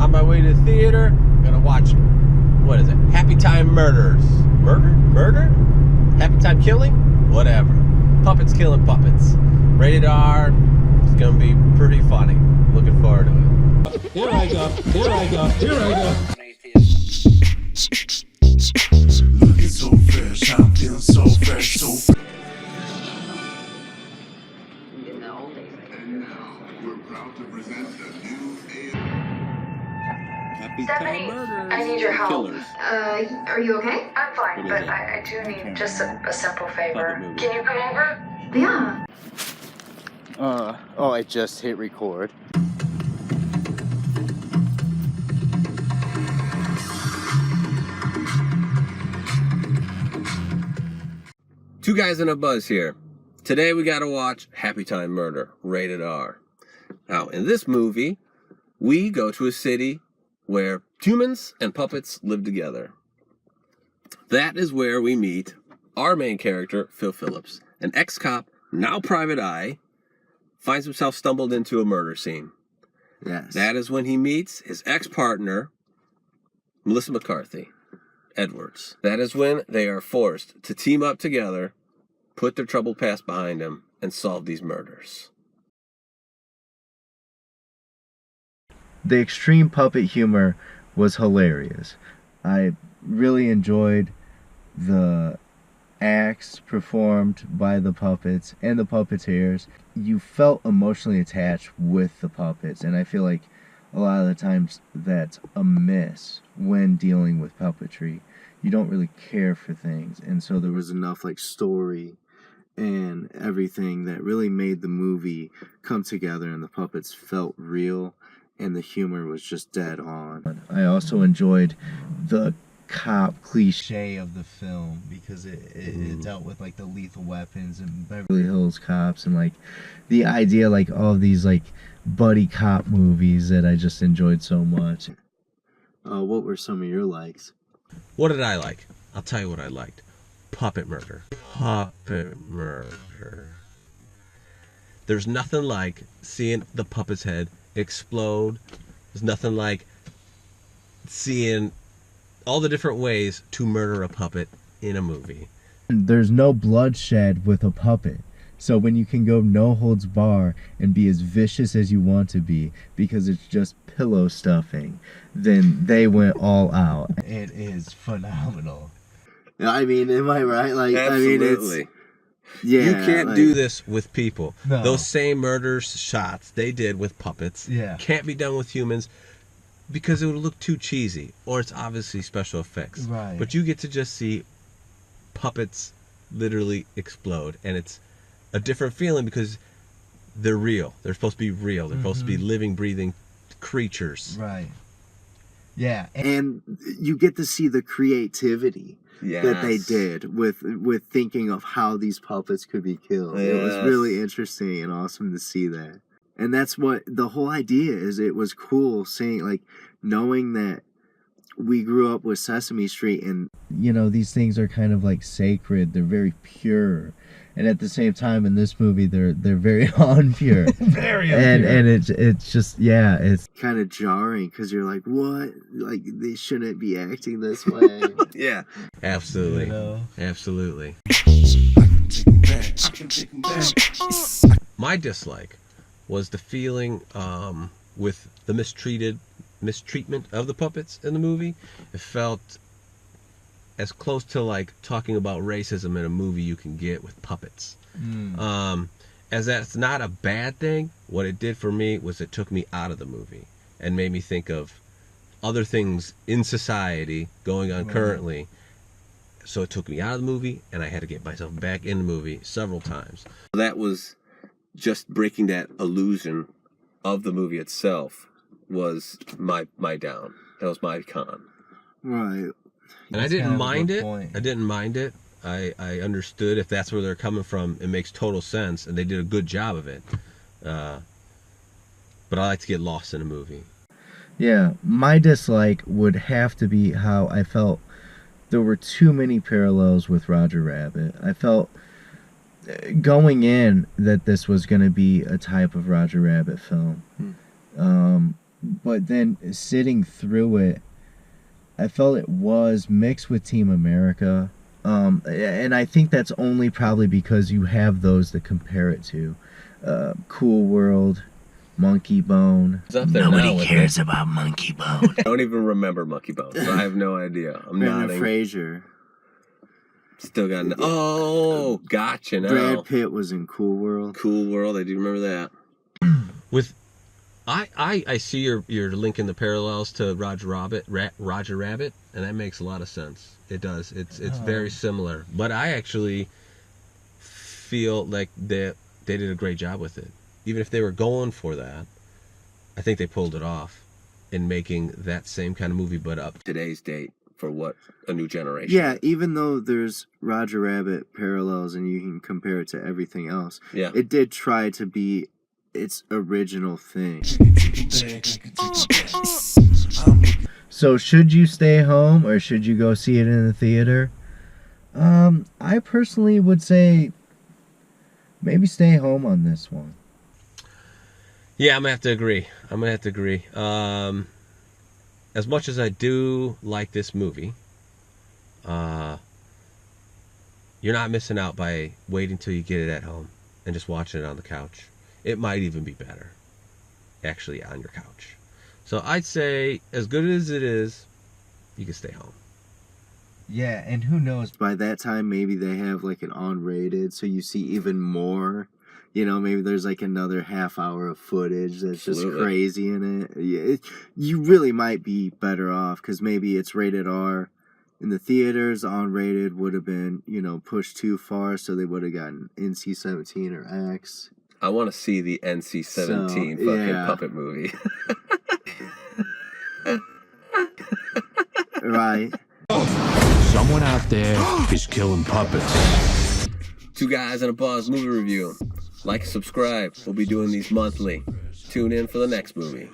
on my way to the theater. I'm gonna watch, what is it? Happy Time Murders. Murder? Happy Time Killing? Whatever. Puppets killing puppets. Rated R. It's gonna be pretty funny. Looking forward to it. Here I go. Looking so fresh, I'm feeling so fresh, so In the old days. And now, we're proud to present the new Stephanie, I need your help. Are you okay? I'm fine, but I do need just a simple favor. Can you come over? Yeah. I just hit record. Two Guys in a Buzz here. Today we gotta watch Happy Time Murder, rated R. Now, in this movie, we go to a city where humans and puppets live together. That is where we meet our main character, Phil Phillips, an ex-cop, now private eye, finds himself stumbled into a murder scene. Yes. That is when he meets his ex-partner, Melissa McCarthy, Edwards. That is when they are forced to team up together, put their troubled past behind them, and solve these murders. The extreme puppet humor was hilarious. I really enjoyed the acts performed by the puppets and the puppeteers. You felt emotionally attached with the puppets, and I feel like a lot of the times that's a miss when dealing with puppetry. You don't really care for things, and so there was enough like story and everything that really made the movie come together, and the puppets felt real and the humor was just dead on. I also enjoyed the cop cliche of the film because it dealt with like the lethal weapons and Beverly Hills Cops and like the idea like all of these like buddy cop movies that I just enjoyed so much. What were some of your likes? What did I like? I'll tell you what I liked. Puppet murder. Puppet murder. There's nothing like seeing the puppet's head explode. There's nothing like seeing all the different ways to murder a puppet in a movie. There's no bloodshed with a puppet. So when you can go no holds bar and be as vicious as you want to be because it's just pillow stuffing, then they went all out. It is phenomenal. I mean, am I right? Like, Absolutely. I mean, yeah, you can't do this with people. No. Those same murder shots they did with puppets can't be done with humans because it would look too cheesy, or it's obviously special effects. Right. But you get to just see puppets literally explode, and it's a different feeling because they're real. They're supposed to be real. They're supposed to be living, breathing creatures. Right. Yeah, and you get to see the creativity that they did with thinking of how these puppets could be killed. It was really interesting and awesome to see that. And that's what the whole idea is. It was cool seeing, like, knowing that we grew up with Sesame Street and, you know, these things are kind of like sacred. They're very pure. And at the same time in this movie they're very unpure. Very unpure. And it's just it's kind of jarring because you're like, what? Like, they shouldn't be acting this way. Yeah. Absolutely. You know? Absolutely. My dislike was the feeling with the mistreatment of the puppets in the movie. It felt as close to like talking about racism in a movie you can get with puppets. As that's not a bad thing, what it did for me was it took me out of the movie and made me think of other things in society going on currently. So it took me out of the movie, and I had to get myself back in the movie several times. That was just breaking that illusion of the movie itself was my down. That was my con. Right. And I didn't mind it. I didn't mind it. I understood if that's where they're coming from. It makes total sense, and they did a good job of it. But I like to get lost in a movie. Yeah, my dislike would have to be how I felt there were too many parallels with Roger Rabbit. I felt going in that this was going to be a type of Roger Rabbit film. but then sitting through it, I felt it was mixed with Team America. And I think that's only probably because you have those to compare it to. Cool World, Monkey Bone. It's up there Nobody now with cares it. about Monkey Bone. I don't even remember Monkey Bone, so I have no idea. I'm Brendan nodding. Fraser. Still got oh, gotcha now. Brad Pitt was in Cool World. Cool World, I do remember that. With I see you're linking the parallels to Roger Rabbit, and that makes a lot of sense. It does. It's very similar. But I actually feel like they did a great job with it. Even if they were going for that, I think they pulled it off in making that same kind of movie, but up today's date for what a new generation. Yeah, even though there's Roger Rabbit parallels and you can compare it to everything else, Yeah. it did try to be its original thing. So should you stay home or should you go see it in the theater? I personally would say maybe stay home on this one. Yeah, I'm gonna have to agree. As much as I do like this movie, you're not missing out by waiting till you get it at home and just watching it on the couch. It might even be better, actually, on your couch. So I'd say, as good as it is, you can stay home. Yeah, and who knows, by that time maybe they have like an unrated, so you see even more. You know, maybe there's like another half hour of footage that's just crazy in it. Yeah, you really might be better off because maybe it's rated R in the theaters. Unrated would have been, you know, pushed too far, so they would have gotten NC-17 or X. I want to see the NC-17 fucking puppet movie. Right. Someone out there is killing puppets. Two Guys and a Buzz movie review. Like and subscribe. We'll be doing these monthly. Tune in for the next movie.